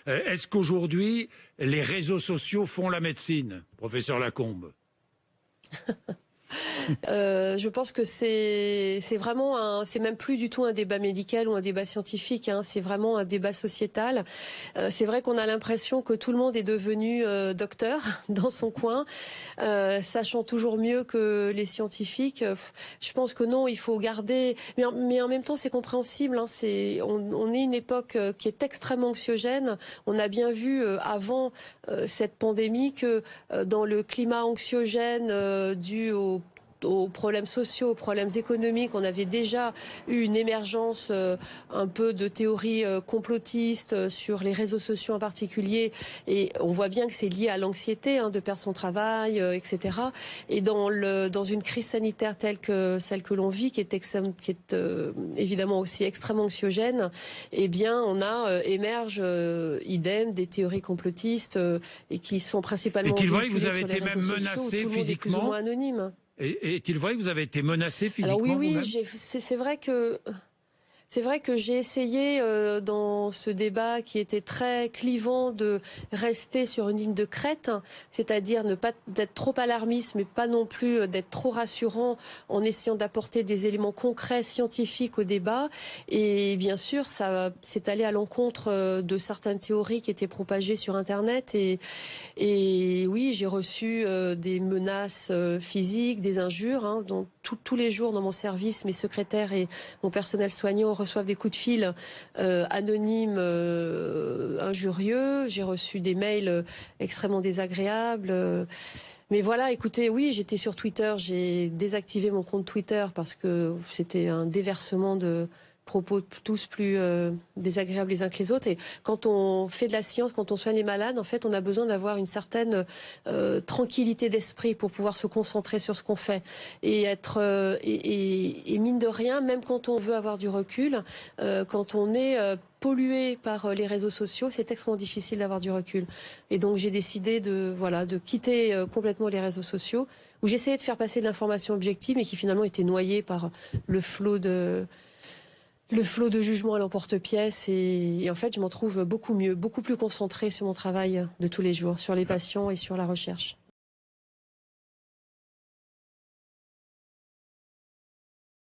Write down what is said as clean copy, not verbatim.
Est-ce qu'aujourd'hui, les réseaux sociaux font la médecine, professeur Lacombe? Je pense que c'est vraiment c'est même plus du tout un débat médical ou un débat scientifique, hein, c'est vraiment un débat sociétal. C'est vrai qu'on a l'impression que tout le monde est devenu docteur dans son coin, sachant toujours mieux que les scientifiques. Je pense que non, il faut garder, mais en même temps c'est compréhensible, hein, on est une époque qui est extrêmement anxiogène. On a bien vu avant cette pandémie que dans le climat anxiogène dû aux problèmes sociaux, aux problèmes économiques. On avait déjà eu une émergence un peu de théories complotistes sur les réseaux sociaux en particulier. Et on voit bien que c'est lié à l'anxiété de perdre son travail, etc. Et dans une crise sanitaire telle que celle que l'on vit, qui est évidemment aussi extrêmement anxiogène, eh bien, on a émerge idem des théories complotistes et qui sont principalement Est-il vrai que vous véhiculées avez sur les été réseaux même sociaux, où menacé tout le monde est plus ou physiquement? moins anonyme. Est-il vrai que vous avez été menacé physiquement? Alors oui, vous-même c'est vrai que j'ai essayé dans ce débat qui était très clivant de rester sur une ligne de crête, c'est-à-dire ne pas d'être trop alarmiste, mais pas non plus d'être trop rassurant, en essayant d'apporter des éléments concrets, scientifiques au débat. Et bien sûr, ça s'est allé à l'encontre de certaines théories qui étaient propagées sur Internet. Et oui, j'ai reçu des menaces physiques, des injures, hein, donc tous les jours dans mon service, mes secrétaires et mon personnel soignant reçoivent des coups de fil anonymes, injurieux. J'ai reçu des mails extrêmement désagréables. Mais voilà, écoutez, oui, j'étais sur Twitter, j'ai désactivé mon compte Twitter parce que c'était un déversement de propos tous plus désagréables les uns que les autres. Et quand on fait de la science, quand on soigne les malades, en fait, on a besoin d'avoir une certaine tranquillité d'esprit pour pouvoir se concentrer sur ce qu'on fait. Et être et mine de rien, même quand on veut avoir du recul, quand on est pollué par les réseaux sociaux, c'est extrêmement difficile d'avoir du recul. Et donc j'ai décidé de quitter complètement les réseaux sociaux, où j'essayais de faire passer de l'information objective, mais qui finalement était noyée par le flot de jugement à l'emporte-pièce. Et en fait, je m'en trouve beaucoup mieux, beaucoup plus concentrée sur mon travail de tous les jours, sur les patients et sur la recherche.